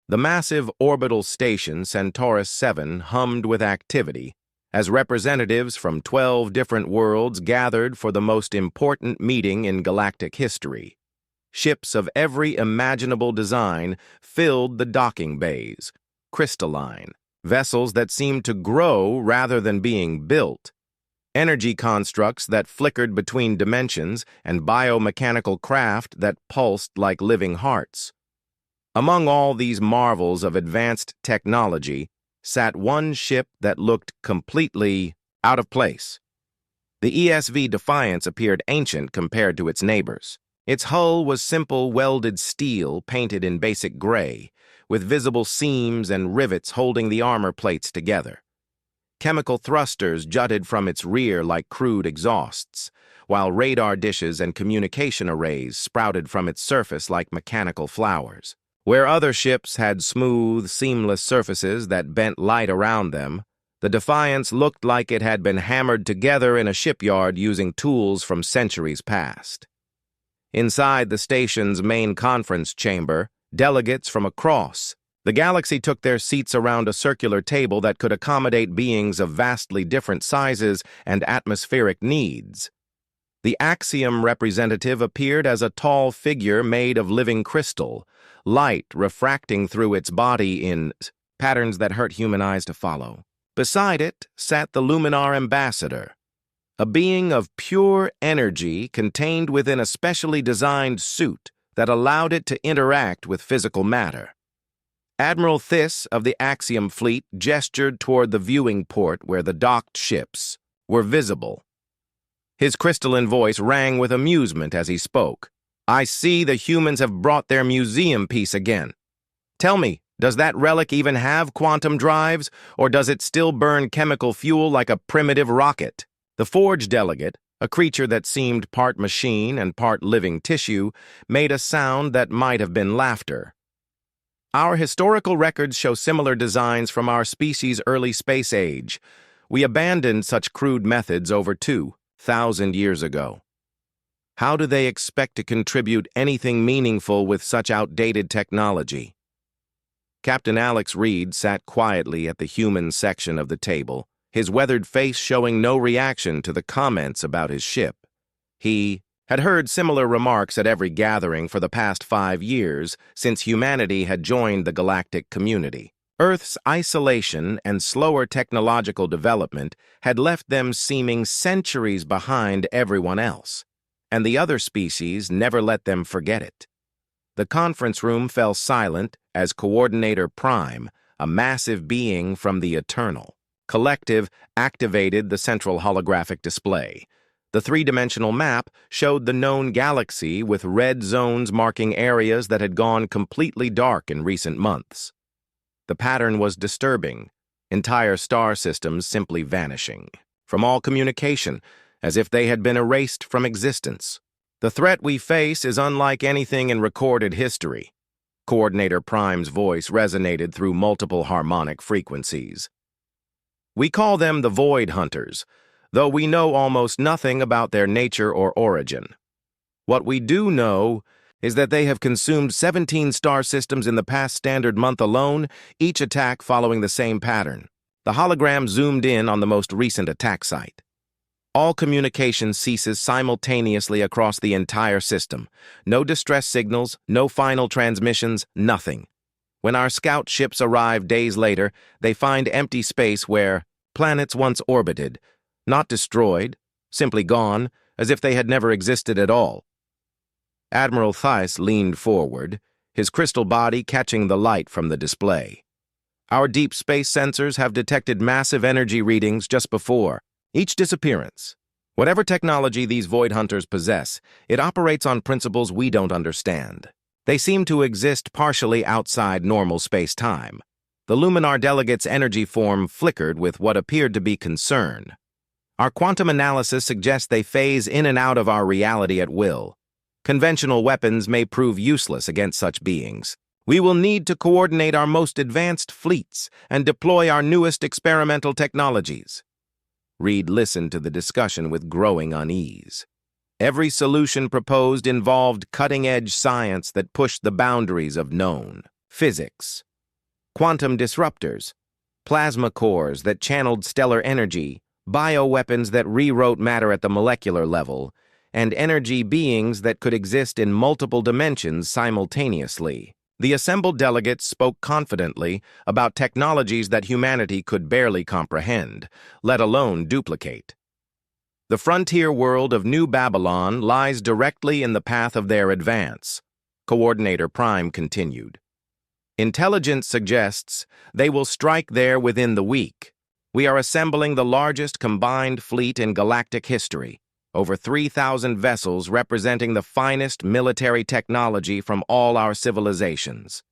The massive orbital station Centaurus 7 hummed with activity as representatives from 12 different worlds gathered for the most important meeting in galactic history. Ships of every imaginable design filled the docking bays, crystalline, vessels that seemed to grow rather than being built, energy constructs that flickered between dimensions, and biomechanical craft that pulsed like living hearts. Among all these marvels of advanced technology sat one ship that looked completely out of place. The ESV Defiance appeared ancient compared to its neighbors. Its hull was simple welded steel painted in basic gray, with visible seams and rivets holding the armor plates together. Chemical thrusters jutted from its rear like crude exhausts, while radar dishes and communication arrays sprouted from its surface like mechanical flowers. Where other ships had smooth, seamless surfaces that bent light around them, the Defiance looked like it had been hammered together in a shipyard using tools from centuries past. Inside the station's main conference chamber, delegates from across the galaxy took their seats around a circular table that could accommodate beings of vastly different sizes and atmospheric needs. The Axiom representative appeared as a tall figure made of living crystal, light refracting through its body in patterns that hurt human eyes to follow. Beside it sat the Luminar ambassador, a being of pure energy contained within a specially designed suit that allowed it to interact with physical matter. Admiral Thys of the Axiom fleet gestured toward the viewing port where the docked ships were visible. His crystalline voice rang with amusement as he spoke. "I see the humans have brought their museum piece again. Tell me, does that relic even have quantum drives, or does it still burn chemical fuel like a primitive rocket?" The Forge delegate, a creature that seemed part machine and part living tissue, made a sound that might have been laughter. "Our historical records show similar designs from our species' early space age. We abandoned such crude methods over 2,000 years ago. How do they expect to contribute anything meaningful with such outdated technology?" Captain Alex Reed sat quietly at the human section of the table, his weathered face showing no reaction to the comments about his ship. He had heard similar remarks at every gathering for the past 5 years since humanity had joined the galactic community. Earth's isolation and slower technological development had left them seeming centuries behind everyone else, and the other species never let them forget it. The conference room fell silent as Coordinator Prime, a massive being from the Eternal Collective, activated the central holographic display. The three-dimensional map showed the known galaxy with red zones marking areas that had gone completely dark in recent months. The pattern was disturbing, entire star systems simply vanishing from all communication, as if they had been erased from existence. "The threat we face is unlike anything in recorded history." Coordinator Prime's voice resonated through multiple harmonic frequencies. "We call them the Void Hunters, though we know almost nothing about their nature or origin. What we do know is that they have consumed 17 star systems in the past standard month alone, each attack following the same pattern." The hologram zoomed in on the most recent attack site. All communication ceases simultaneously across the entire system. No distress signals, no final transmissions, nothing. When our scout ships arrive days later, they find empty space where planets once orbited, not destroyed, simply gone, as if they had never existed at all. Admiral Thys leaned forward, his crystal body catching the light from the display. "Our deep space sensors have detected massive energy readings just before each disappearance. Whatever technology these Void Hunters possess, it operates on principles we don't understand. They seem to exist partially outside normal space-time." The Luminar delegate's energy form flickered with what appeared to be concern. "Our quantum analysis suggests they phase in and out of our reality at will. Conventional weapons may prove useless against such beings. We will need to coordinate our most advanced fleets and deploy our newest experimental technologies." Reed listened to the discussion with growing unease. Every solution proposed involved cutting-edge science that pushed the boundaries of known physics. quantum disruptors, plasma cores that channeled stellar energy, bioweapons that rewrote matter at the molecular level, and energy beings that could exist in multiple dimensions simultaneously. The assembled delegates spoke confidently about technologies that humanity could barely comprehend, let alone duplicate. The frontier world of New Babylon lies directly in the path of their advance, Coordinator Prime continued. Intelligence suggests they will strike there within the week. We are assembling the largest combined fleet in galactic history, over 3,000 vessels representing the finest military technology from all our civilizations.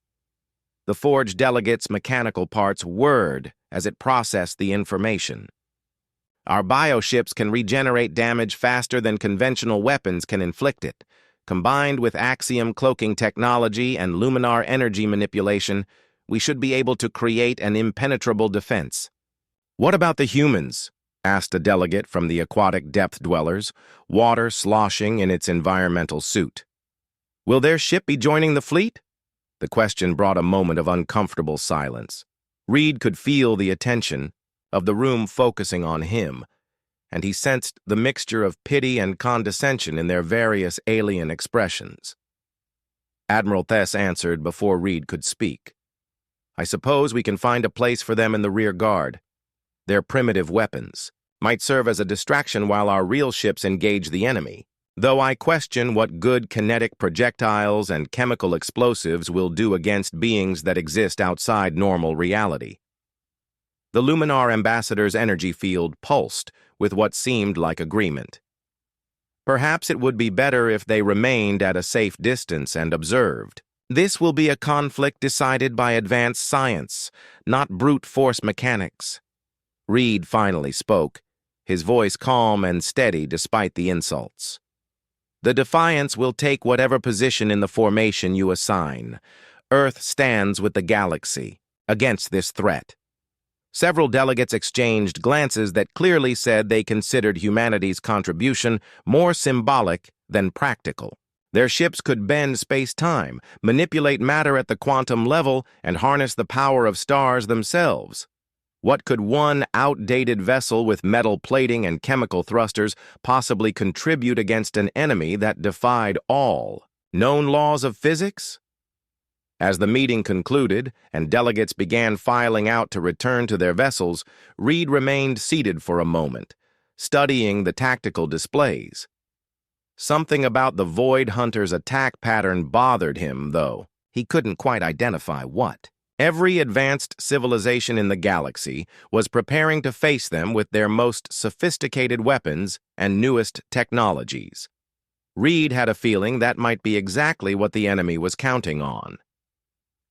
The Forge delegate's mechanical parts whirred as it processed the information. Our bioships can regenerate damage faster than conventional weapons can inflict it. Combined with axiom cloaking technology and luminar energy manipulation, we should be able to create an impenetrable defense. What about the humans? Asked a delegate from the aquatic depth dwellers, water sloshing in its environmental suit. Will their ship be joining the fleet? The question brought a moment of uncomfortable silence. Reed could feel the attention of the room focusing on him, and he sensed the mixture of pity and condescension in their various alien expressions. Admiral Thess answered before Reed could speak. I suppose we can find a place for them in the rear guard. Their primitive weapons might serve as a distraction while our real ships engage the enemy, though I question what good kinetic projectiles and chemical explosives will do against beings that exist outside normal reality. The Luminar ambassador's energy field pulsed with what seemed like agreement. Perhaps it would be better if they remained at a safe distance and observed. This will be a conflict decided by advanced science, not brute force mechanics. Reed finally spoke, his voice calm and steady despite the insults. The Defiance will take whatever position in the formation you assign. Earth stands with the galaxy against this threat. Several delegates exchanged glances that clearly said they considered humanity's contribution more symbolic than practical. Their ships could bend space-time, manipulate matter at the quantum level, and harness the power of stars themselves. What could one outdated vessel with metal plating and chemical thrusters possibly contribute against an enemy that defied all known laws of physics? As the meeting concluded and delegates began filing out to return to their vessels, Reed remained seated for a moment, studying the tactical displays. Something about the Void Hunter's attack pattern bothered him, though he couldn't quite identify what. Every advanced civilization in the galaxy was preparing to face them with their most sophisticated weapons and newest technologies. Reed had a feeling that might be exactly what the enemy was counting on.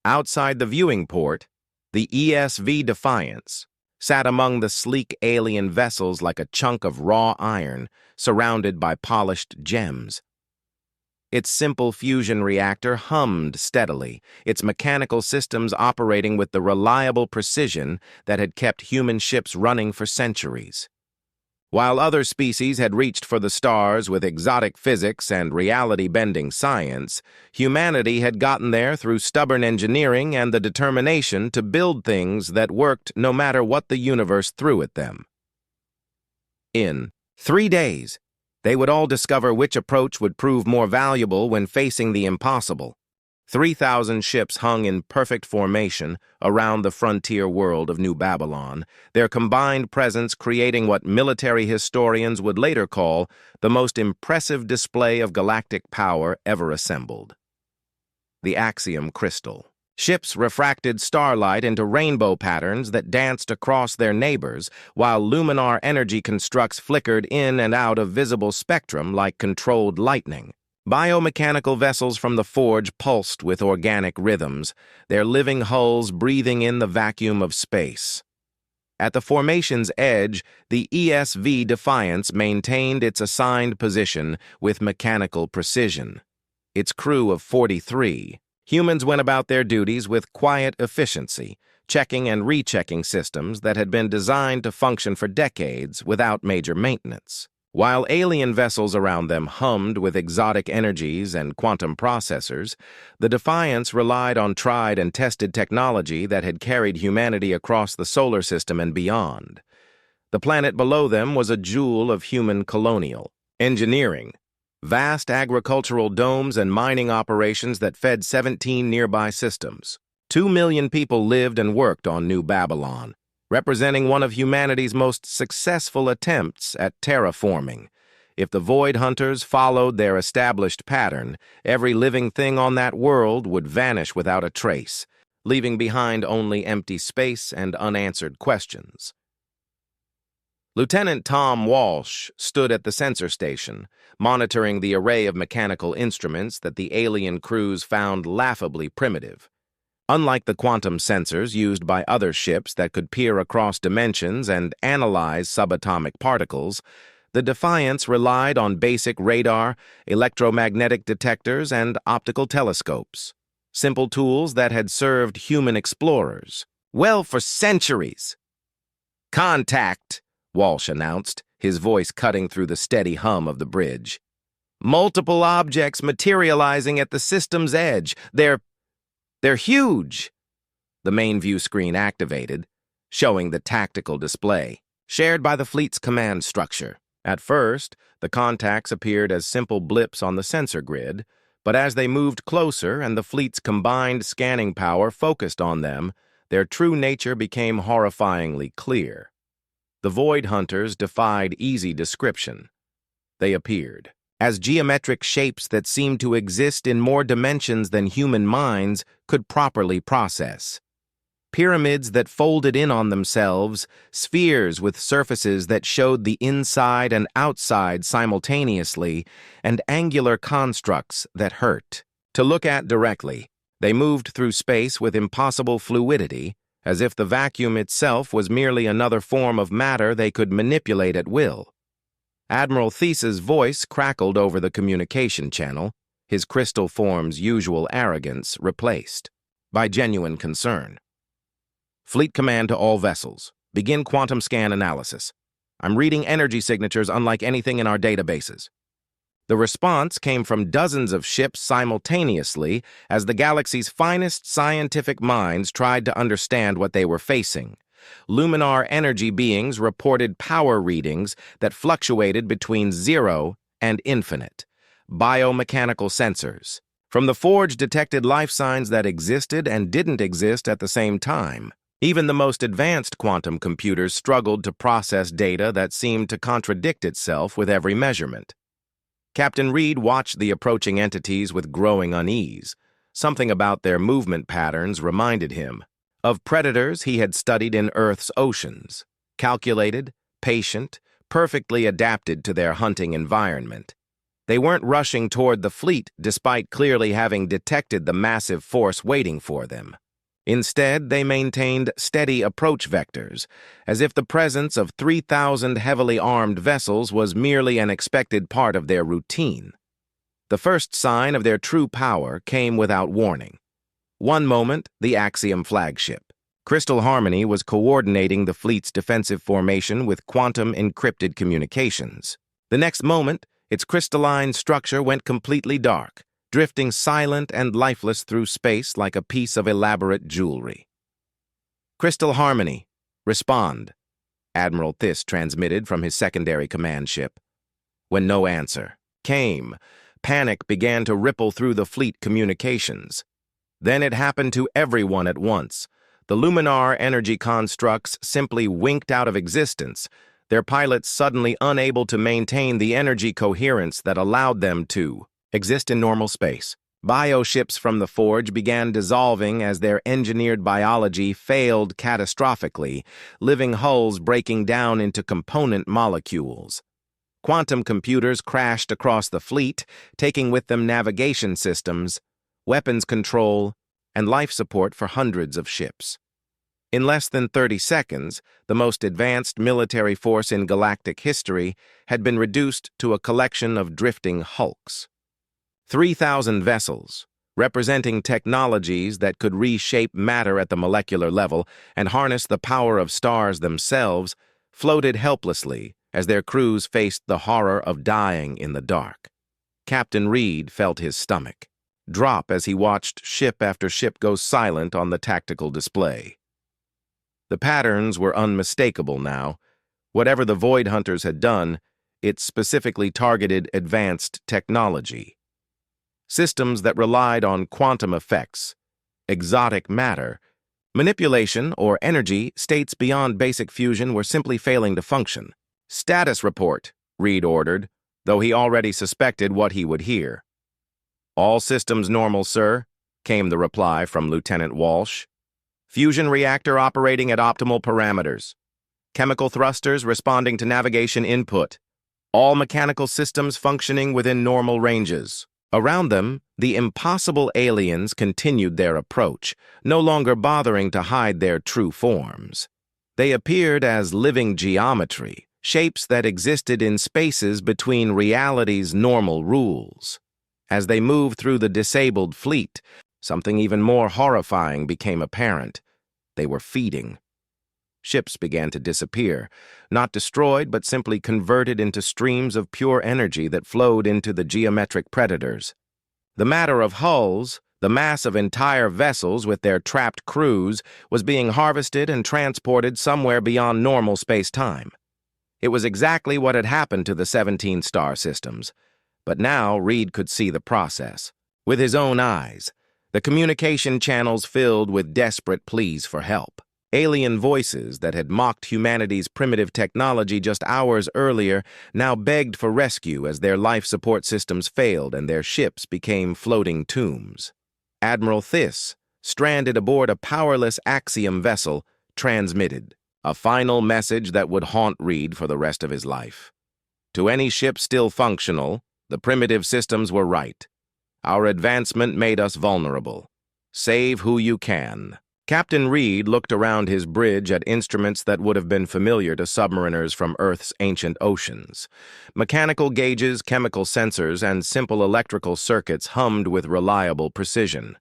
Outside the viewing port, the ESV Defiance sat among the sleek alien vessels like a chunk of raw iron surrounded by polished gems. Its simple fusion reactor hummed steadily, its mechanical systems operating with the reliable precision that had kept human ships running for centuries. While other species had reached for the stars with exotic physics and reality-bending science, humanity had gotten there through stubborn engineering and the determination to build things that worked no matter what the universe threw at them. In 3 days, they would all discover which approach would prove more valuable when facing the impossible. 3,000 ships hung in perfect formation around the frontier world of New Babylon, their combined presence creating what military historians would later call the most impressive display of galactic power ever assembled. The Axiom Crystal. Ships refracted starlight into rainbow patterns that danced across their neighbors, while luminar energy constructs flickered in and out of visible spectrum like controlled lightning. Biomechanical vessels from the Forge pulsed with organic rhythms, their living hulls breathing in the vacuum of space. At the formation's edge, the ESV Defiance maintained its assigned position with mechanical precision. Its crew of 43, humans went about their duties with quiet efficiency, checking and rechecking systems that had been designed to function for decades without major maintenance. While alien vessels around them hummed with exotic energies and quantum processors, the Defiance relied on tried and tested technology that had carried humanity across the solar system and beyond. The planet below them was a jewel of human colonial engineering, vast agricultural domes and mining operations that fed 17 nearby systems. 2 million people lived and worked on New Babylon, representing one of humanity's most successful attempts at terraforming. If the Void Hunters followed their established pattern, every living thing on that world would vanish without a trace, leaving behind only empty space and unanswered questions. Lieutenant Tom Walsh stood at the sensor station, monitoring the array of mechanical instruments that the alien crews found laughably primitive. Unlike the quantum sensors used by other ships that could peer across dimensions and analyze subatomic particles, the Defiance relied on basic radar, electromagnetic detectors, and optical telescopes. Simple tools that had served human explorers well for centuries. "Contact," Walsh announced, his voice cutting through the steady hum of the bridge. "Multiple objects materializing at the system's edge. They're huge." The main view screen activated, showing the tactical display, shared by the fleet's command structure. At first, the contacts appeared as simple blips on the sensor grid, but as they moved closer and the fleet's combined scanning power focused on them, their true nature became horrifyingly clear. The Void Hunters defied easy description. They appeared as geometric shapes that seemed to exist in more dimensions than human minds could properly process. Pyramids that folded in on themselves, spheres with surfaces that showed the inside and outside simultaneously, and angular constructs that hurt to look at directly. They moved through space with impossible fluidity, as if the vacuum itself was merely another form of matter they could manipulate at will. Admiral Thesa's voice crackled over the communication channel, his crystal form's usual arrogance replaced by genuine concern. "Fleet command to all vessels. Begin quantum scan analysis. I'm reading energy signatures unlike anything in our databases." The response came from dozens of ships simultaneously as the galaxy's finest scientific minds tried to understand what they were facing. Luminar energy beings reported power readings that fluctuated between 0 and infinite. Biomechanical sensors from the Forge detected life signs that existed and didn't exist at the same time. Even the most advanced quantum computers struggled to process data that seemed to contradict itself with every measurement. Captain Reed watched the approaching entities with growing unease. Something about their movement patterns reminded him of predators he had studied in Earth's oceans, calculated, patient, perfectly adapted to their hunting environment. They weren't rushing toward the fleet despite clearly having detected the massive force waiting for them. Instead, they maintained steady approach vectors, as if the presence of 3,000 heavily armed vessels was merely an expected part of their routine. The first sign of their true power came without warning. One moment, the Axiom flagship. Crystal Harmony was coordinating the fleet's defensive formation with quantum-encrypted communications. The next moment, its crystalline structure went completely dark, drifting silent and lifeless through space like a piece of elaborate jewelry. "Crystal Harmony, respond," Admiral Thys transmitted from his secondary command ship. When no answer came, panic began to ripple through the fleet communications. Then it happened to everyone at once. The Luminar energy constructs simply winked out of existence, their pilots suddenly unable to maintain the energy coherence that allowed them to exist in normal space. Bioships from the Forge began dissolving as their engineered biology failed catastrophically, living hulls breaking down into component molecules. Quantum computers crashed across the fleet, taking with them navigation systems, weapons control, and life support for hundreds of ships. In less than 30 seconds, the most advanced military force in galactic history had been reduced to a collection of drifting hulks. 3,000 vessels, representing technologies that could reshape matter at the molecular level and harness the power of stars themselves, floated helplessly as their crews faced the horror of dying in the dark. Captain Reed felt his stomach drop as he watched ship after ship go silent on the tactical display. The patterns were unmistakable now. Whatever the Void Hunters had done, it specifically targeted advanced technology. Systems that relied on quantum effects, exotic matter, manipulation, or energy states beyond basic fusion were simply failing to function. "Status report," Reed ordered, though he already suspected what he would hear. "All systems normal, sir," came the reply from Lieutenant Walsh. "Fusion reactor operating at optimal parameters. Chemical thrusters responding to navigation input. All mechanical systems functioning within normal ranges." Around them, the impossible aliens continued their approach, no longer bothering to hide their true forms. They appeared as living geometry, shapes that existed in spaces between reality's normal rules. As they moved through the disabled fleet, something even more horrifying became apparent. They were feeding. Ships began to disappear, not destroyed but simply converted into streams of pure energy that flowed into the geometric predators. The matter of hulls, the mass of entire vessels with their trapped crews, was being harvested and transported somewhere beyond normal space-time. It was exactly what had happened to the 17 star systems, but now Reed could see the process. With his own eyes, the communication channels filled with desperate pleas for help. Alien voices that had mocked humanity's primitive technology just hours earlier now begged for rescue as their life support systems failed and their ships became floating tombs. Admiral Thiss, stranded aboard a powerless Axiom vessel, transmitted a final message that would haunt Reed for the rest of his life. To any ship still functional, the primitive systems were right. Our advancement made us vulnerable. Save who you can. Captain Reed looked around his bridge at instruments that would have been familiar to submariners from Earth's ancient oceans. Mechanical gauges, chemical sensors, and simple electrical circuits hummed with reliable precision.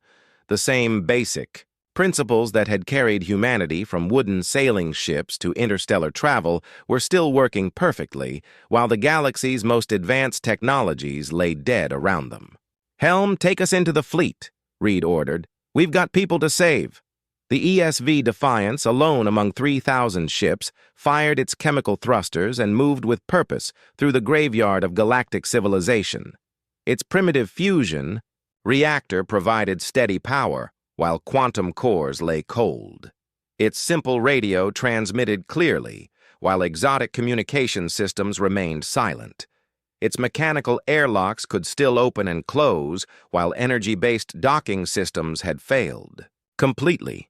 The same basic principles that had carried humanity from wooden sailing ships to interstellar travel were still working perfectly, while the galaxy's most advanced technologies lay dead around them. "Helm, take us into the fleet," Reed ordered. "We've got people to save." The ESV Defiance, alone among 3,000 ships, fired its chemical thrusters and moved with purpose through the graveyard of galactic civilization. Its primitive fusion reactor provided steady power, while quantum cores lay cold. Its simple radio transmitted clearly, while exotic communication systems remained silent. Its mechanical airlocks could still open and close, while energy-based docking systems had failed completely.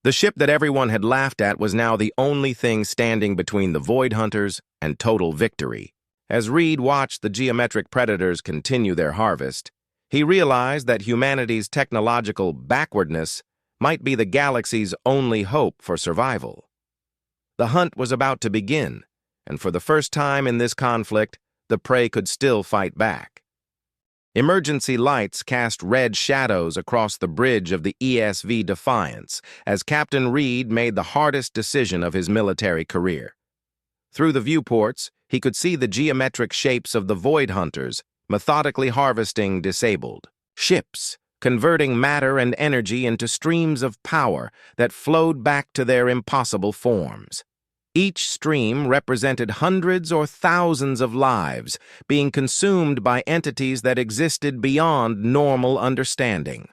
The ship that everyone had laughed at was now the only thing standing between the Void Hunters and total victory. As Reed watched the geometric predators continue their harvest, he realized that humanity's technological backwardness might be the galaxy's only hope for survival. The hunt was about to begin, and for the first time in this conflict, the prey could still fight back. Emergency lights cast red shadows across the bridge of the ESV Defiance as Captain Reed made the hardest decision of his military career. Through the viewports, he could see the geometric shapes of the Void Hunters methodically harvesting disabled ships, converting matter and energy into streams of power that flowed back to their impossible forms. Each stream represented hundreds or thousands of lives being consumed by entities that existed beyond normal understanding.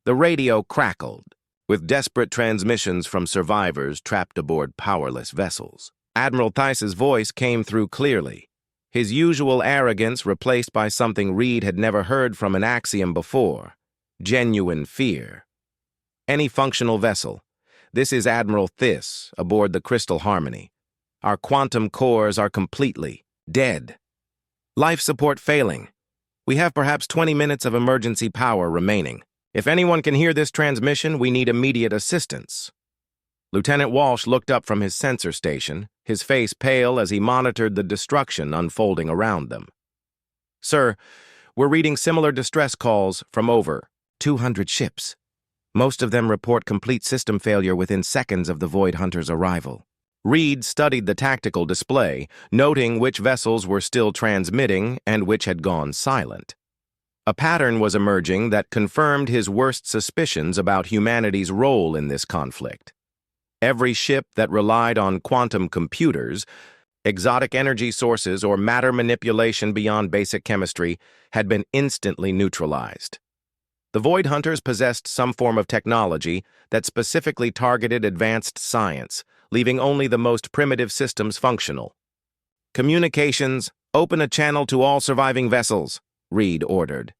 The radio crackled, with desperate transmissions from survivors trapped aboard powerless vessels. Admiral Theiss's voice came through clearly, his usual arrogance replaced by something Reed had never heard from an Axiom before: genuine fear. "Any functional vessel. This is Admiral Thiss, aboard the Crystal Harmony. Our quantum cores are completely dead. Life support failing. We have perhaps 20 minutes of emergency power remaining. If anyone can hear this transmission, we need immediate assistance." Lieutenant Walsh looked up from his sensor station, his face pale as he monitored the destruction unfolding around them. "Sir, we're reading similar distress calls from over 200 ships. Most of them report complete system failure within seconds of the Void Hunter's arrival." Reed studied the tactical display, noting which vessels were still transmitting and which had gone silent. A pattern was emerging that confirmed his worst suspicions about humanity's role in this conflict. Every ship that relied on quantum computers, exotic energy sources, or matter manipulation beyond basic chemistry had been instantly neutralized. The Void Hunters possessed some form of technology that specifically targeted advanced science, leaving only the most primitive systems functional. "Communications, open a channel to all surviving vessels," Reed ordered.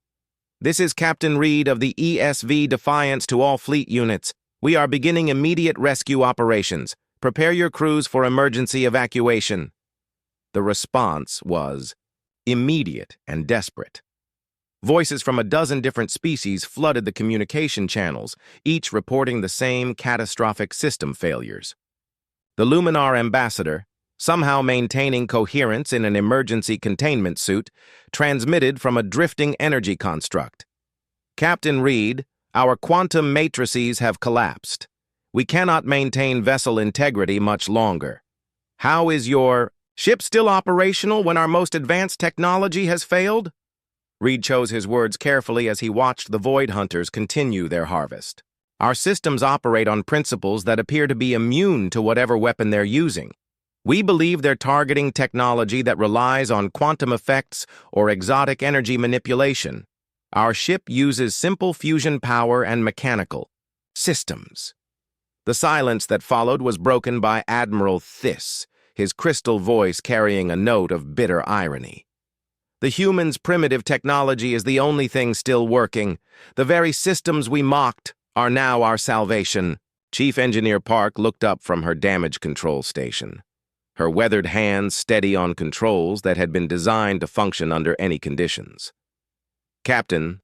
"This is Captain Reed of the ESV Defiance to all fleet units. We are beginning immediate rescue operations. Prepare your crews for emergency evacuation." The response was immediate and desperate. Voices from a dozen different species flooded the communication channels, each reporting the same catastrophic system failures. The Luminar ambassador, somehow maintaining coherence in an emergency containment suit, transmitted from a drifting energy construct. "Captain Reed, our quantum matrices have collapsed. We cannot maintain vessel integrity much longer. How is your ship still operational when our most advanced technology has failed?" Reed chose his words carefully as he watched the Void Hunters continue their harvest. "Our systems operate on principles that appear to be immune to whatever weapon they're using. We believe they're targeting technology that relies on quantum effects or exotic energy manipulation. Our ship uses simple fusion power and mechanical systems." The silence that followed was broken by Admiral Thiss, his crystal voice carrying a note of bitter irony. "The humans' primitive technology is the only thing still working. The very systems we mocked are now our salvation." Chief Engineer Park looked up from her damage control station, her weathered hands steady on controls that had been designed to function under any conditions. "Captain,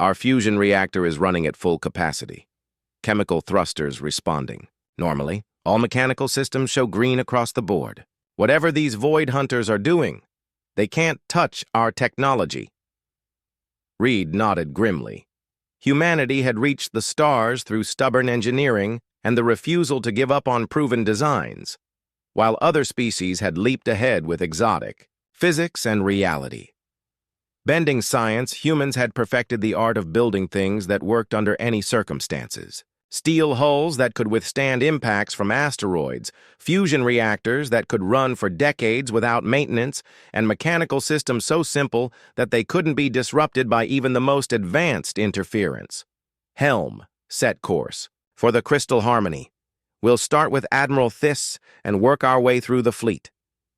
our fusion reactor is running at full capacity. Chemical thrusters responding. Normally, all mechanical systems show green across the board. Whatever these Void Hunters are doing, they can't touch our technology." Reed nodded grimly. Humanity had reached the stars through stubborn engineering and the refusal to give up on proven designs, while other species had leaped ahead with exotic physics and reality. Bending science, humans had perfected the art of building things that worked under any circumstances. Steel hulls that could withstand impacts from asteroids, fusion reactors that could run for decades without maintenance, and mechanical systems so simple that they couldn't be disrupted by even the most advanced interference. "Helm, set course for the Crystal Harmony. We'll start with Admiral Thiss and work our way through the fleet.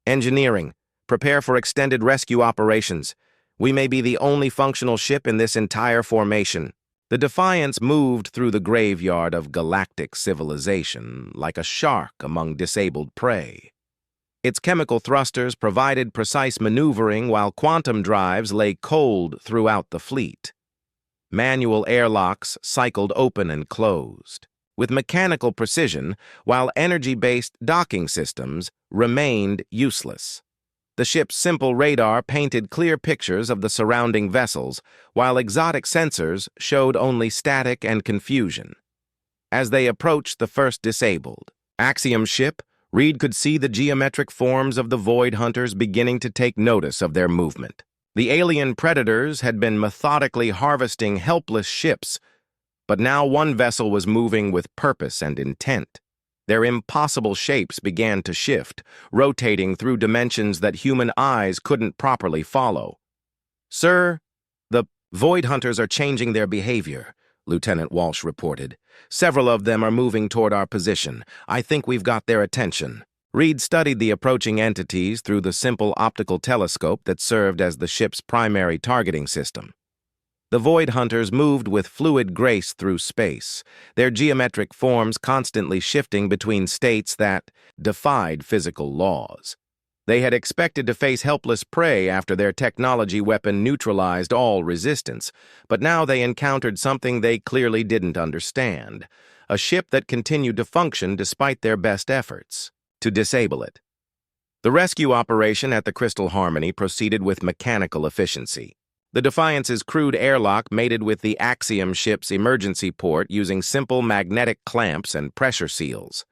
Engineering, prepare for extended rescue operations. We may be the only functional ship in this entire formation." The Defiance moved through the graveyard of galactic civilization like a shark among disabled prey. Its chemical thrusters provided precise maneuvering while quantum drives lay cold throughout the fleet. Manual airlocks cycled open and closed with mechanical precision, while energy-based docking systems remained useless. The ship's simple radar painted clear pictures of the surrounding vessels, while exotic sensors showed only static and confusion. As they approached the first disabled Axiom ship, Reed could see the geometric forms of the Void Hunters beginning to take notice of their movement. The alien predators had been methodically harvesting helpless ships, but now one vessel was moving with purpose and intent. Their impossible shapes began to shift, rotating through dimensions that human eyes couldn't properly follow. "Sir, the Void Hunters are changing their behavior," Lieutenant Walsh reported. "Several of them are moving toward our position. I think we've got their attention." Reed studied the approaching entities through the simple optical telescope that served as the ship's primary targeting system. The Void Hunters moved with fluid grace through space, their geometric forms constantly shifting between states that defied physical laws. They had expected to face helpless prey after their technology weapon neutralized all resistance, but now they encountered something they clearly didn't understand, a ship that continued to function despite their best efforts to disable it. The rescue operation at the Crystal Harmony proceeded with mechanical efficiency. The Defiance's crude airlock mated with the Axiom ship's emergency port using simple magnetic clamps and pressure seals.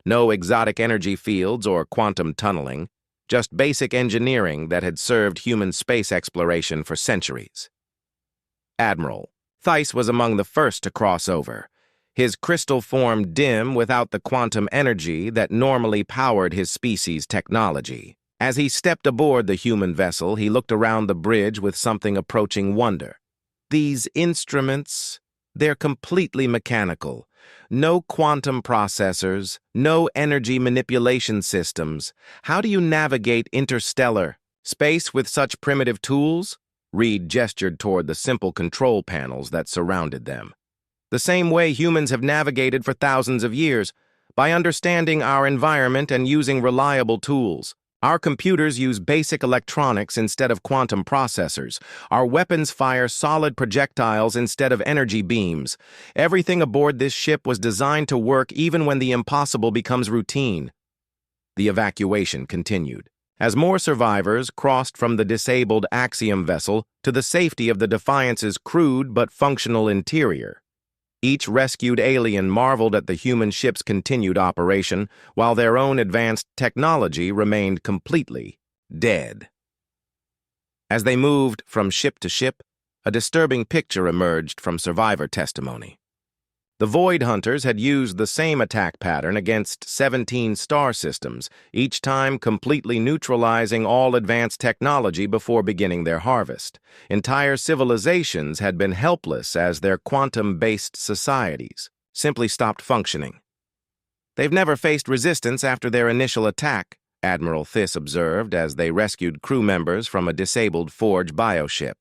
No exotic energy fields or quantum tunneling, just basic engineering that had served human space exploration for centuries. Admiral Theiss was among the first to cross over, his crystal form dim without the quantum energy that normally powered his species' technology. As he stepped aboard the human vessel, he looked around the bridge with something approaching wonder. These instruments, they're completely mechanical. No quantum processors, no energy manipulation systems. How do you navigate interstellar space with such primitive tools? Reed gestured toward the simple control panels that surrounded them. The same way humans have navigated for thousands of years, by understanding our environment and using reliable tools. Our computers use basic electronics instead of quantum processors. Our weapons fire solid projectiles instead of energy beams. Everything aboard this ship was designed to work even when the impossible becomes routine. The evacuation continued, as more survivors crossed from the disabled Axiom vessel to the safety of the Defiance's crude but functional interior. Each rescued alien marveled at the human ship's continued operation, while their own advanced technology remained completely dead. As they moved from ship to ship, a disturbing picture emerged from survivor testimony. The Void Hunters had used the same attack pattern against 17 star systems, each time completely neutralizing all advanced technology before beginning their harvest. Entire civilizations had been helpless as their quantum-based societies simply stopped functioning. They've never faced resistance after their initial attack, Admiral Theiss observed as they rescued crew members from a disabled Forge bioship.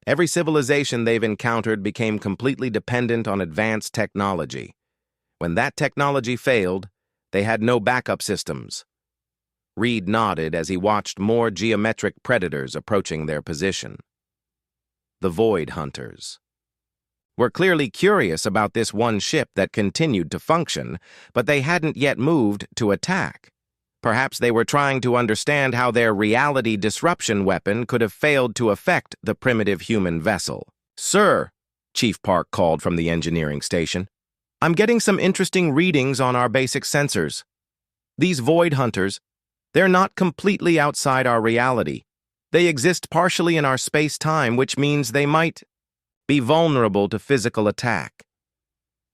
Every civilization they've encountered became completely dependent on advanced technology. When that technology failed, they had no backup systems. Reed nodded as he watched more geometric predators approaching their position. The Void Hunters were clearly curious about this one ship that continued to function, but they hadn't yet moved to attack. Perhaps they were trying to understand how their reality disruption weapon could have failed to affect the primitive human vessel. "Sir," Chief Park called from the engineering station, "I'm getting some interesting readings on our basic sensors. These Void Hunters, they're not completely outside our reality. They exist partially in our space-time, which means they might be vulnerable to physical attack."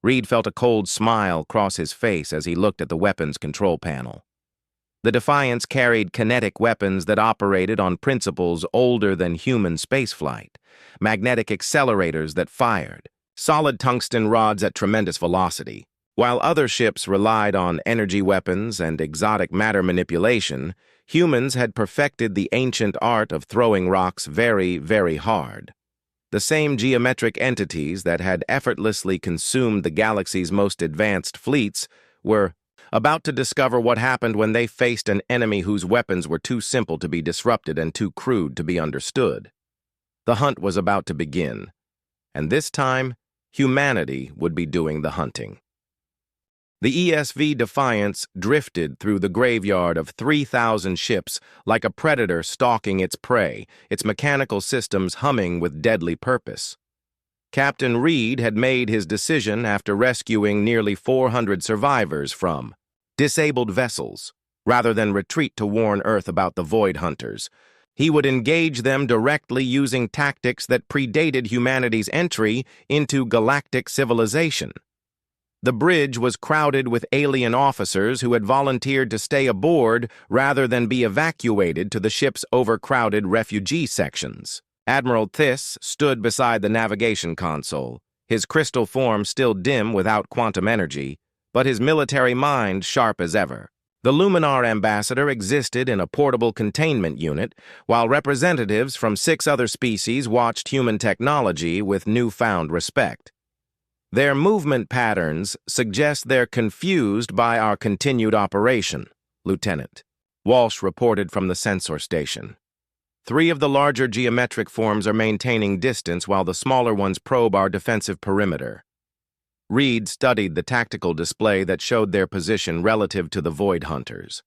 Reed felt a cold smile cross his face as he looked at the weapons control panel. The Defiance carried kinetic weapons that operated on principles older than human spaceflight, magnetic accelerators that fired, solid tungsten rods at tremendous velocity. While other ships relied on energy weapons and exotic matter manipulation, humans had perfected the ancient art of throwing rocks very, very hard. The same geometric entities that had effortlessly consumed the galaxy's most advanced fleets were about to discover what happened when they faced an enemy whose weapons were too simple to be disrupted and too crude to be understood. The hunt was about to begin, and this time, humanity would be doing the hunting. The ESV Defiance drifted through the graveyard of 3,000 ships like a predator stalking its prey, its mechanical systems humming with deadly purpose. Captain Reed had made his decision after rescuing nearly 400 survivors from disabled vessels. Rather than retreat to warn Earth about the Void Hunters, he would engage them directly using tactics that predated humanity's entry into galactic civilization. The bridge was crowded with alien officers who had volunteered to stay aboard rather than be evacuated to the ship's overcrowded refugee sections. Admiral Theiss stood beside the navigation console, his crystal form still dim without quantum energy, but his military mind sharp as ever. The Luminar ambassador existed in a portable containment unit, while representatives from 6 other species watched human technology with newfound respect. Their movement patterns suggest they're confused by our continued operation, Lieutenant Walsh reported from the sensor station. 3 of the larger geometric forms are maintaining distance while the smaller ones probe our defensive perimeter. Reed studied the tactical display that showed their position relative to the Void Hunters.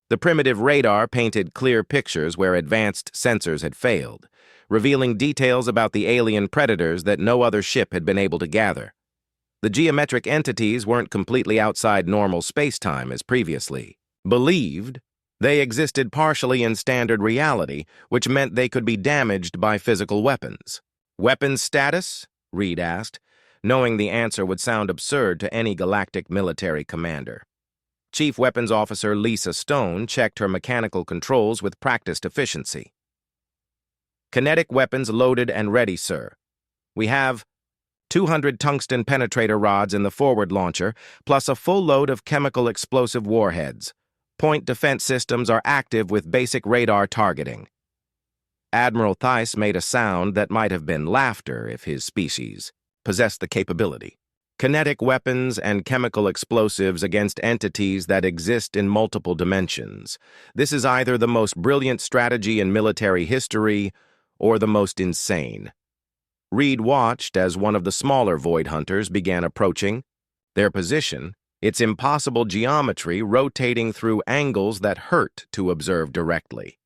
The primitive radar painted clear pictures where advanced sensors had failed, revealing details about the alien predators that no other ship had been able to gather. The geometric entities weren't completely outside normal space-time as previously believed. They existed partially in standard reality, which meant they could be damaged by physical weapons. Weapons status? Reed asked, knowing the answer would sound absurd to any galactic military commander. Chief Weapons Officer Lisa Stone checked her mechanical controls with practiced efficiency. Kinetic weapons loaded and ready, sir. We have 200 tungsten penetrator rods in the forward launcher, plus a full load of chemical explosive warheads. Point defense systems are active with basic radar targeting. Admiral Theiss made a sound that might have been laughter if his species possessed the capability. Kinetic weapons and chemical explosives against entities that exist in multiple dimensions. This is either the most brilliant strategy in military history or the most insane. Reed watched as one of the smaller void hunters began approaching. Their position, its impossible geometry rotating through angles that hurt to observe directly.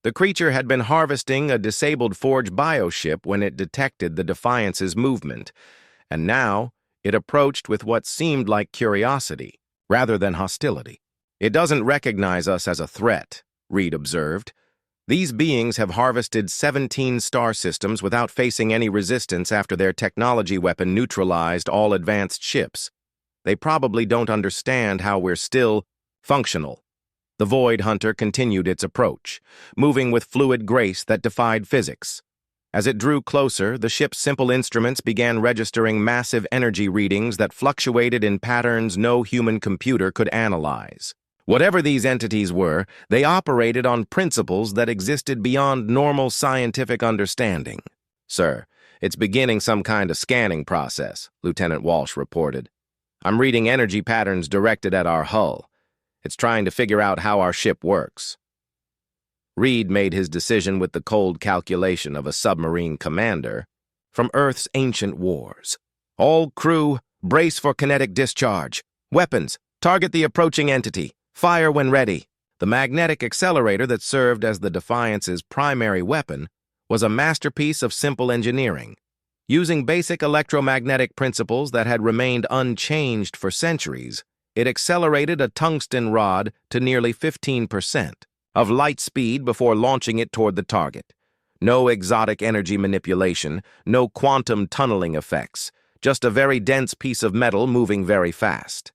The creature had been harvesting a disabled Forge bioship when it detected the Defiance's movement, and now it approached with what seemed like curiosity, rather than hostility. It doesn't recognize us as a threat, Reed observed. These beings have harvested 17 star systems without facing any resistance after their technology weapon neutralized all advanced ships. They probably don't understand how we're still functional. The Void Hunter continued its approach, moving with fluid grace that defied physics. As it drew closer, the ship's simple instruments began registering massive energy readings that fluctuated in patterns no human computer could analyze. Whatever these entities were, they operated on principles that existed beyond normal scientific understanding. Sir, it's beginning some kind of scanning process, Lieutenant Walsh reported. I'm reading energy patterns directed at our hull. It's trying to figure out how our ship works. Reed made his decision with the cold calculation of a submarine commander from Earth's ancient wars. All crew, brace for kinetic discharge. Weapons, target the approaching entity. Fire when ready. The magnetic accelerator that served as the Defiance's primary weapon was a masterpiece of simple engineering. Using basic electromagnetic principles that had remained unchanged for centuries, it accelerated a tungsten rod to nearly 15% of light speed before launching it toward the target. No exotic energy manipulation, no quantum tunneling effects, just a very dense piece of metal moving very fast.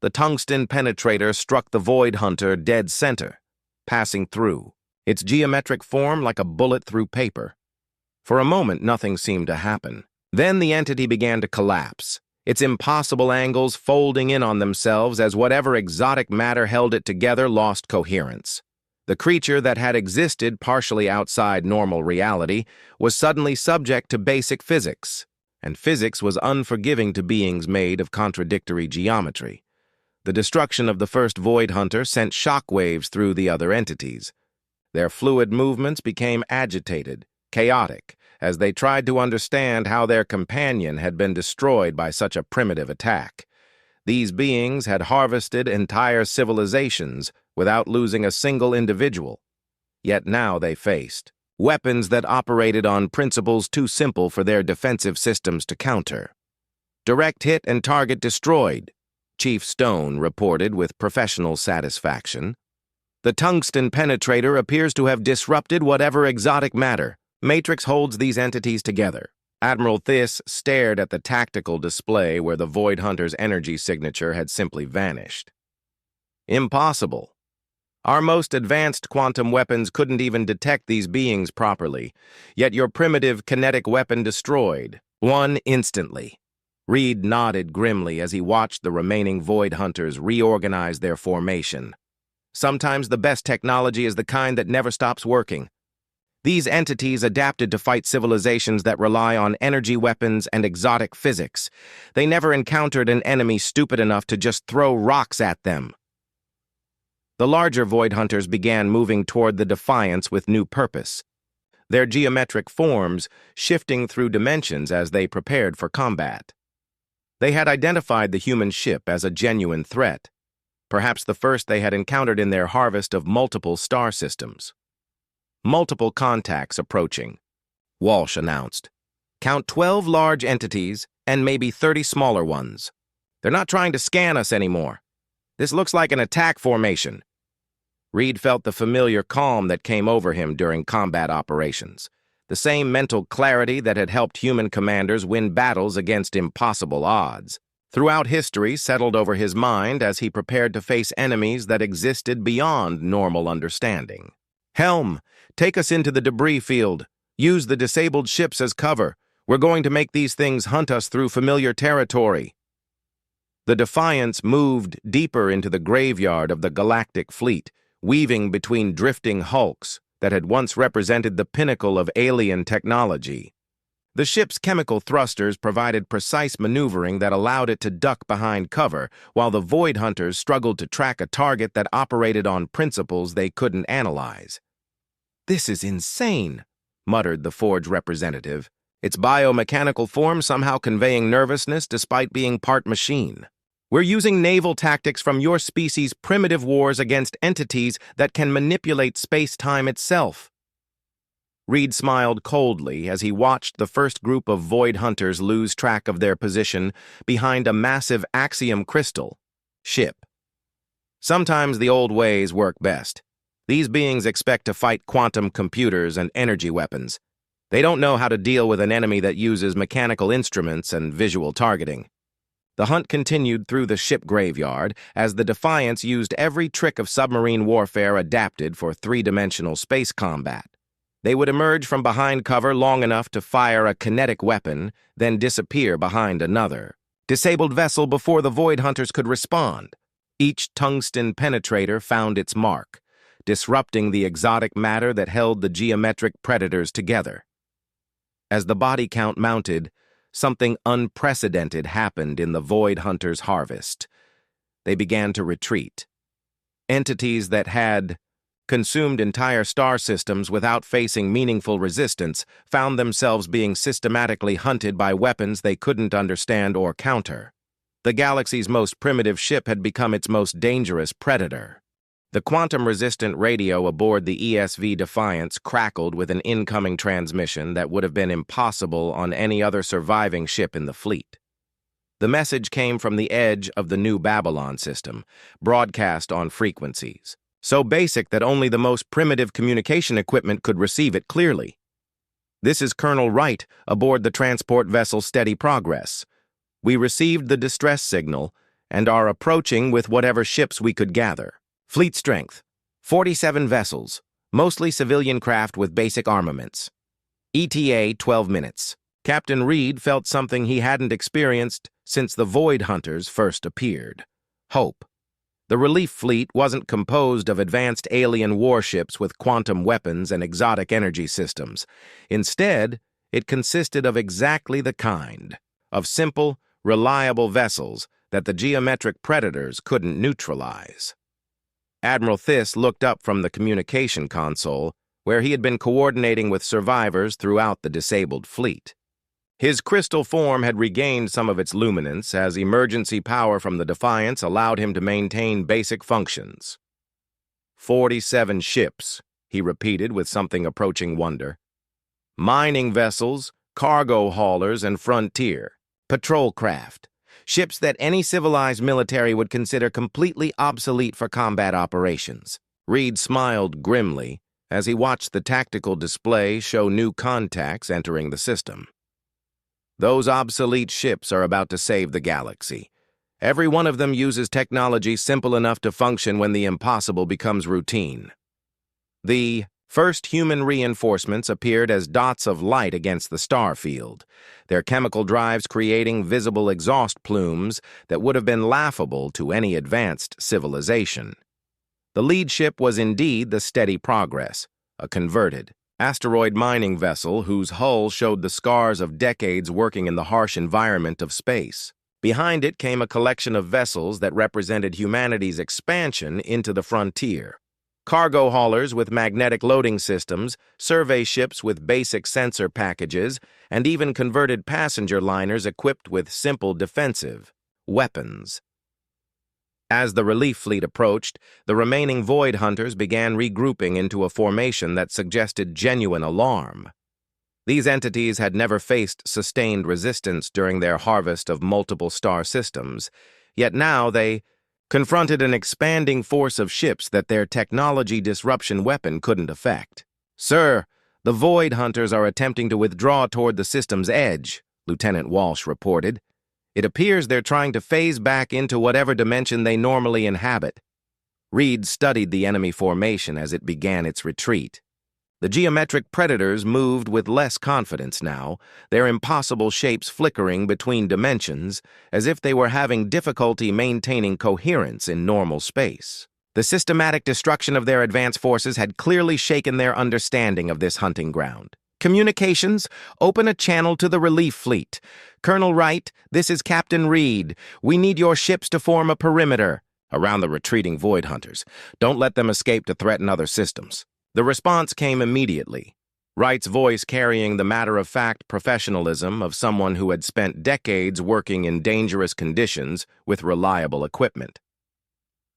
The tungsten penetrator struck the Void Hunter dead center, passing through, its geometric form like a bullet through paper. For a moment, nothing seemed to happen. Then the entity began to collapse, its impossible angles folding in on themselves as whatever exotic matter held it together lost coherence. The creature that had existed partially outside normal reality was suddenly subject to basic physics, and physics was unforgiving to beings made of contradictory geometry. The destruction of the first Void Hunter sent shockwaves through the other entities. Their fluid movements became agitated, chaotic, as they tried to understand how their companion had been destroyed by such a primitive attack. These beings had harvested entire civilizations without losing a single individual. Yet now they faced weapons that operated on principles too simple for their defensive systems to counter. Direct hit and target destroyed, Chief Stone reported with professional satisfaction. The tungsten penetrator appears to have disrupted whatever exotic matter. Matrix holds these entities together. Admiral Theiss stared at the tactical display where the Void Hunter's energy signature had simply vanished. Impossible. Our most advanced quantum weapons couldn't even detect these beings properly, yet your primitive kinetic weapon destroyed one instantly. Reed nodded grimly as he watched the remaining Void Hunters reorganize their formation. Sometimes the best technology is the kind that never stops working. These entities adapted to fight civilizations that rely on energy weapons and exotic physics. They never encountered an enemy stupid enough to just throw rocks at them. The larger Void Hunters began moving toward the Defiance with new purpose, their geometric forms shifting through dimensions as they prepared for combat. They had identified the human ship as a genuine threat, perhaps the first they had encountered in their harvest of multiple star systems. Multiple contacts approaching, Walsh announced. Count 12 large entities and maybe 30 smaller ones. They're not trying to scan us anymore. This looks like an attack formation. Reed felt the familiar calm that came over him during combat operations, the same mental clarity that had helped human commanders win battles against impossible odds. Throughout history settled over his mind as he prepared to face enemies that existed beyond normal understanding. "Helm, take us into the debris field. Use the disabled ships as cover. We're going to make these things hunt us through familiar territory." The Defiance moved deeper into the graveyard of the Galactic Fleet, weaving between drifting hulks that had once represented the pinnacle of alien technology. The ship's chemical thrusters provided precise maneuvering that allowed it to duck behind cover, while the Void Hunters struggled to track a target that operated on principles they couldn't analyze. "This is insane," muttered the Forge representative, its biomechanical form somehow conveying nervousness despite being part machine. "We're using naval tactics from your species' primitive wars against entities that can manipulate space-time itself." Reed smiled coldly as he watched the first group of Void Hunters lose track of their position behind a massive axiom crystal ship. Sometimes the old ways work best. These beings expect to fight quantum computers and energy weapons. They don't know how to deal with an enemy that uses mechanical instruments and visual targeting. The hunt continued through the ship graveyard as the Defiance used every trick of submarine warfare adapted for three-dimensional space combat. They would emerge from behind cover long enough to fire a kinetic weapon, then disappear behind another disabled vessel before the Void Hunters could respond. Each tungsten penetrator found its mark, disrupting the exotic matter that held the geometric predators together. As the body count mounted, something unprecedented happened in the Void Hunters' harvest. They began to retreat. Entities that had consumed entire star systems without facing meaningful resistance found themselves being systematically hunted by weapons they couldn't understand or counter. The galaxy's most primitive ship had become its most dangerous predator. The quantum-resistant radio aboard the ESV Defiance crackled with an incoming transmission that would have been impossible on any other surviving ship in the fleet. The message came from the edge of the New Babylon system, broadcast on frequencies so basic that only the most primitive communication equipment could receive it clearly. "This is Colonel Wright aboard the transport vessel Steady Progress. We received the distress signal and are approaching with whatever ships we could gather. Fleet strength, 47 vessels, mostly civilian craft with basic armaments. ETA 12 minutes. Captain Reed felt something he hadn't experienced since the Void Hunters first appeared. Hope. The relief fleet wasn't composed of advanced alien warships with quantum weapons and exotic energy systems. Instead, it consisted of exactly the kind of simple, reliable vessels that the geometric predators couldn't neutralize. Admiral Thiss looked up from the communication console, where he had been coordinating with survivors throughout the disabled fleet. His crystal form had regained some of its luminance as emergency power from the Defiance allowed him to maintain basic functions. 47 ships, he repeated with something approaching wonder. Mining vessels, cargo haulers, and frontier, patrol craft, ships that any civilized military would consider completely obsolete for combat operations. Reed smiled grimly as he watched the tactical display show new contacts entering the system. Those obsolete ships are about to save the galaxy. Every one of them uses technology simple enough to function when the impossible becomes routine. The first human reinforcements appeared as dots of light against the star field, their chemical drives creating visible exhaust plumes that would have been laughable to any advanced civilization. The lead ship was indeed the Steady Progress, a converted asteroid mining vessel whose hull showed the scars of decades working in the harsh environment of space. Behind it came a collection of vessels that represented humanity's expansion into the frontier. Cargo haulers with magnetic loading systems, survey ships with basic sensor packages, and even converted passenger liners equipped with simple defensive weapons. As the relief fleet approached, the remaining Void Hunters began regrouping into a formation that suggested genuine alarm. These entities had never faced sustained resistance during their harvest of multiple star systems, yet now they confronted an expanding force of ships that their technology disruption weapon couldn't affect. "Sir, the Void Hunters are attempting to withdraw toward the system's edge," Lieutenant Walsh reported. "It appears they're trying to phase back into whatever dimension they normally inhabit." Reed studied the enemy formation as it began its retreat. The geometric predators moved with less confidence now, their impossible shapes flickering between dimensions, as if they were having difficulty maintaining coherence in normal space. The systematic destruction of their advance forces had clearly shaken their understanding of this hunting ground. "Communications, open a channel to the relief fleet. Colonel Wright, this is Captain Reed. We need your ships to form a perimeter around the retreating Void Hunters. Don't let them escape to threaten other systems." The response came immediately, Wright's voice carrying the matter-of-fact professionalism of someone who had spent decades working in dangerous conditions with reliable equipment.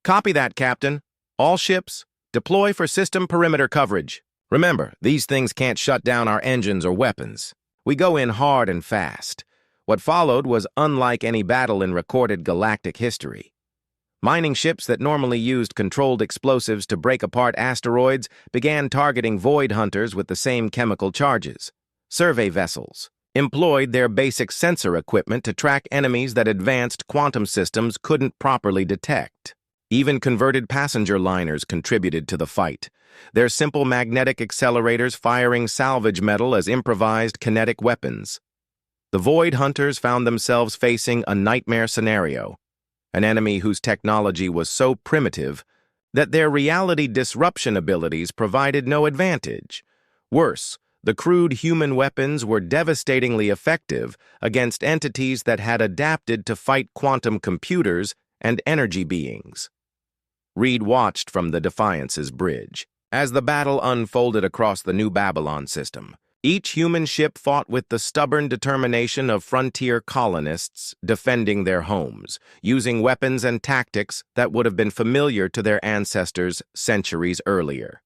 "Copy that, Captain. All ships, deploy for system perimeter coverage. Remember, these things can't shut down our engines or weapons. We go in hard and fast." What followed was unlike any battle in recorded galactic history. Mining ships that normally used controlled explosives to break apart asteroids began targeting Void Hunters with the same chemical charges. Survey vessels employed their basic sensor equipment to track enemies that advanced quantum systems couldn't properly detect. Even converted passenger liners contributed to the fight, their simple magnetic accelerators firing salvage metal as improvised kinetic weapons. The Void Hunters found themselves facing a nightmare scenario. An enemy whose technology was so primitive that their reality disruption abilities provided no advantage. Worse, the crude human weapons were devastatingly effective against entities that had adapted to fight quantum computers and energy beings. Reed watched from the Defiance's bridge. As the battle unfolded across the New Babylon system, each human ship fought with the stubborn determination of frontier colonists defending their homes, using weapons and tactics that would have been familiar to their ancestors centuries earlier.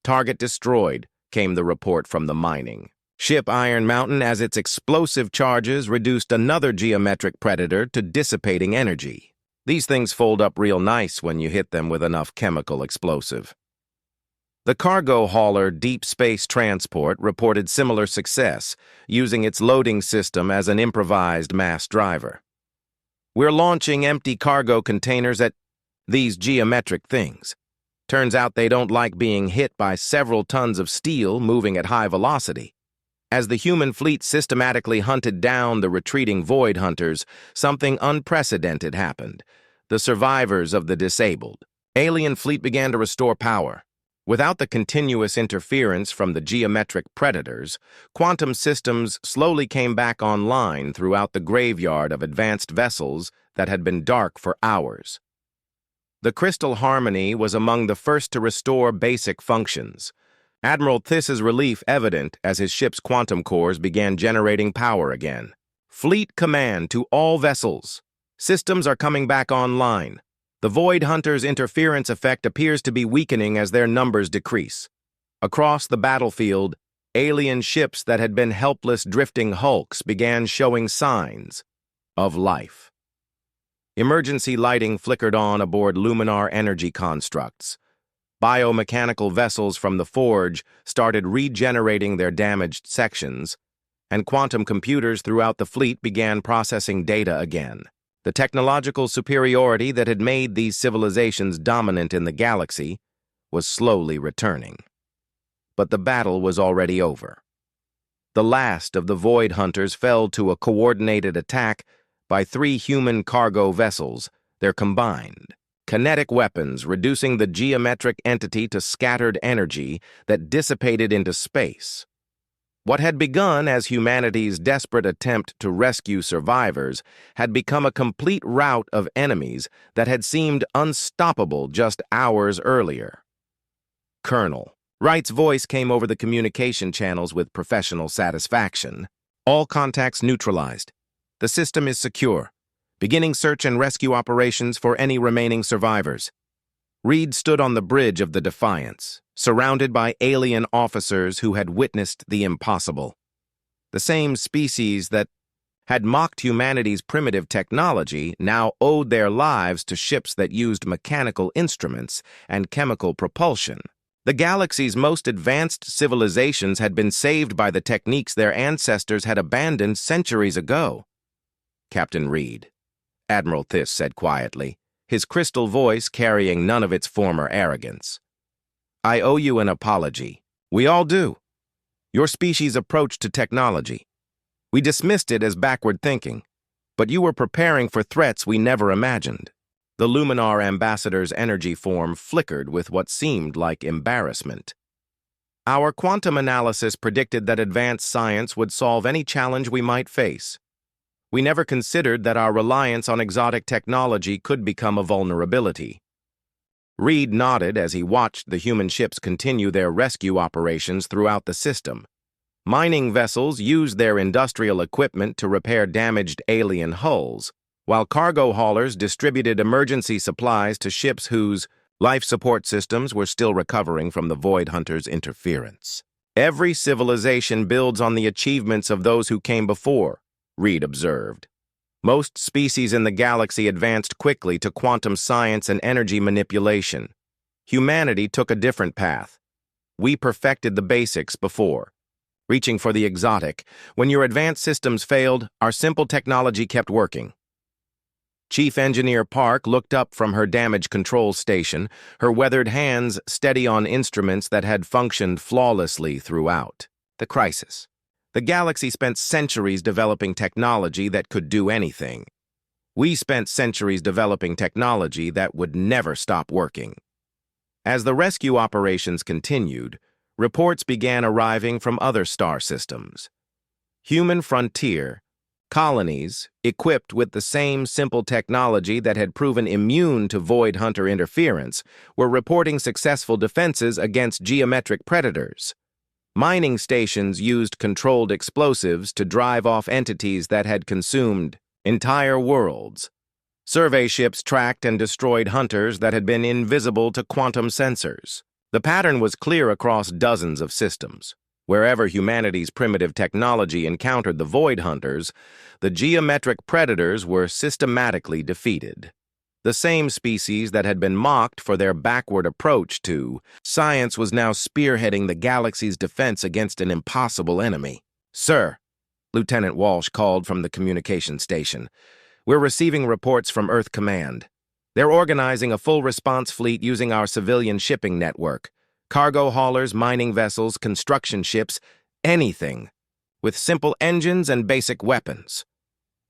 "Target destroyed," came the report from the mining ship Iron Mountain as its explosive charges reduced another geometric predator to dissipating energy. These things fold up real nice when you hit them with enough chemical explosive. The cargo hauler Deep Space Transport reported similar success, using its loading system as an improvised mass driver. "We're launching empty cargo containers at these geometric things. Turns out they don't like being hit by several tons of steel moving at high velocity." As the human fleet systematically hunted down the retreating Void Hunters, something unprecedented happened. The survivors of the disabled alien fleet began to restore power. Without the continuous interference from the geometric predators, quantum systems slowly came back online throughout the graveyard of advanced vessels that had been dark for hours. The Crystal Harmony was among the first to restore basic functions. Admiral Thiss's relief evident as his ship's quantum cores began generating power again. "Fleet command to all vessels. Systems are coming back online. The Void Hunters' interference effect appears to be weakening as their numbers decrease." Across the battlefield, alien ships that had been helpless drifting hulks began showing signs of life. Emergency lighting flickered on aboard Luminar energy constructs. Biomechanical vessels from the Forge started regenerating their damaged sections, and quantum computers throughout the fleet began processing data again. The technological superiority that had made these civilizations dominant in the galaxy was slowly returning. But the battle was already over. The last of the Void Hunters fell to a coordinated attack by 3 human cargo vessels, their combined kinetic weapons reducing the geometric entity to scattered energy that dissipated into space. What had begun as humanity's desperate attempt to rescue survivors had become a complete rout of enemies that had seemed unstoppable just hours earlier. "Colonel." Wright's voice came over the communication channels with professional satisfaction. "All contacts neutralized. The system is secure. Beginning search and rescue operations for any remaining survivors." Reed stood on the bridge of the Defiance, surrounded by alien officers who had witnessed the impossible. The same species that had mocked humanity's primitive technology now owed their lives to ships that used mechanical instruments and chemical propulsion. The galaxy's most advanced civilizations had been saved by the techniques their ancestors had abandoned centuries ago. "Captain Reed," Admiral Thiss said quietly, his crystal voice carrying none of its former arrogance. "I owe you an apology. We all do. Your species' approach to technology. We dismissed it as backward thinking, but you were preparing for threats we never imagined." The Luminar ambassador's energy form flickered with what seemed like embarrassment. "Our quantum analysis predicted that advanced science would solve any challenge we might face. We never considered that our reliance on exotic technology could become a vulnerability." Reed nodded as he watched the human ships continue their rescue operations throughout the system. Mining vessels used their industrial equipment to repair damaged alien hulls, while cargo haulers distributed emergency supplies to ships whose life support systems were still recovering from the Void Hunters' interference. "Every civilization builds on the achievements of those who came before," Reed observed. "Most species in the galaxy advanced quickly to quantum science and energy manipulation. Humanity took a different path. We perfected the basics before, reaching for the exotic. When your advanced systems failed, our simple technology kept working." Chief Engineer Park looked up from her damage control station, her weathered hands steady on instruments that had functioned flawlessly throughout the crisis. The galaxy spent centuries developing technology that could do anything. We spent centuries developing technology that would never stop working. As the rescue operations continued, reports began arriving from other star systems. Human frontier colonies, equipped with the same simple technology that had proven immune to Void Hunter interference, were reporting successful defenses against geometric predators. Mining stations used controlled explosives to drive off entities that had consumed entire worlds. Survey ships tracked and destroyed hunters that had been invisible to quantum sensors. The pattern was clear across dozens of systems. Wherever humanity's primitive technology encountered the Void Hunters, the geometric predators were systematically defeated. The same species that had been mocked for their backward approach to science was now spearheading the galaxy's defense against an impossible enemy. "Sir," Lieutenant Walsh called from the communication station, "we're receiving reports from Earth Command. They're organizing a full response fleet using our civilian shipping network. Cargo haulers, mining vessels, construction ships, anything, with simple engines and basic weapons."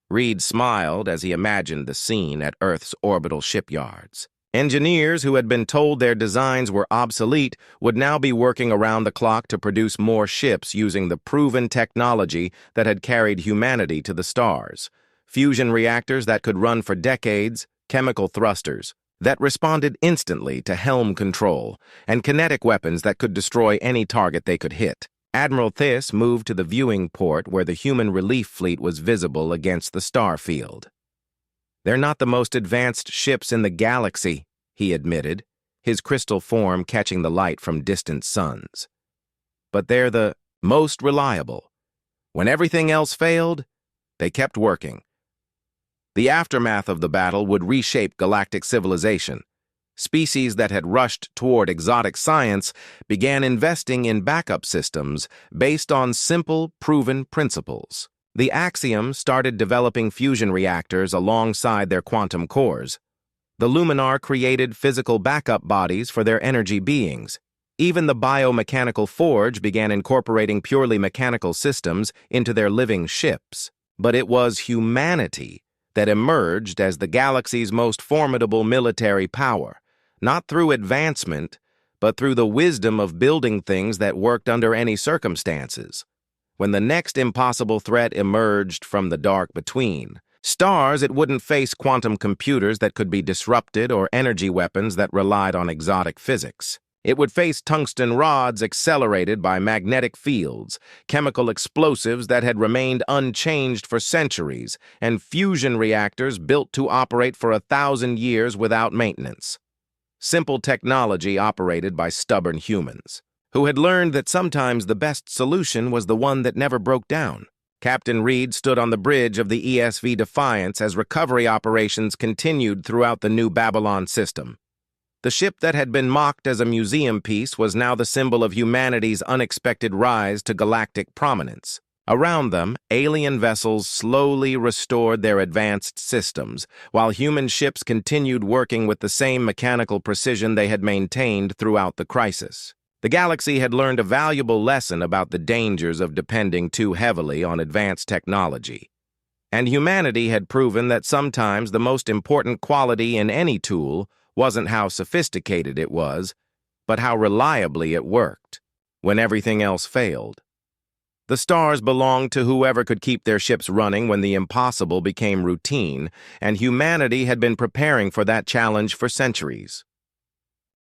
Reed smiled as he imagined the scene at Earth's orbital shipyards. Engineers who had been told their designs were obsolete would now be working around the clock to produce more ships using the proven technology that had carried humanity to the stars. Fusion reactors that could run for decades, chemical thrusters that responded instantly to helm control, and kinetic weapons that could destroy any target they could hit. Admiral Thiss moved to the viewing port where the human relief fleet was visible against the star field. "They're not the most advanced ships in the galaxy," he admitted, his crystal form catching the light from distant suns. "But they're the most reliable. When everything else failed, they kept working." The aftermath of the battle would reshape galactic civilization. Species that had rushed toward exotic science began investing in backup systems based on simple, proven principles. The Axiom started developing fusion reactors alongside their quantum cores. The Luminar created physical backup bodies for their energy beings. Even the biomechanical Forge began incorporating purely mechanical systems into their living ships. But it was humanity that emerged as the galaxy's most formidable military power, not through advancement, but through the wisdom of building things that worked under any circumstances. When the next impossible threat emerged from the dark between stars, it wouldn't face quantum computers that could be disrupted or energy weapons that relied on exotic physics. It would face tungsten rods accelerated by magnetic fields, chemical explosives that had remained unchanged for centuries, and fusion reactors built to operate for 1,000 years without maintenance. Simple technology operated by stubborn humans, who had learned that sometimes the best solution was the one that never broke down. Captain Reed stood on the bridge of the ESV Defiance as recovery operations continued throughout the New Babylon system. The ship that had been mocked as a museum piece was now the symbol of humanity's unexpected rise to galactic prominence. Around them, alien vessels slowly restored their advanced systems, while human ships continued working with the same mechanical precision they had maintained throughout the crisis. The galaxy had learned a valuable lesson about the dangers of depending too heavily on advanced technology. And humanity had proven that sometimes the most important quality in any tool wasn't how sophisticated it was, but how reliably it worked, when everything else failed. The stars belonged to whoever could keep their ships running when the impossible became routine, and humanity had been preparing for that challenge for centuries.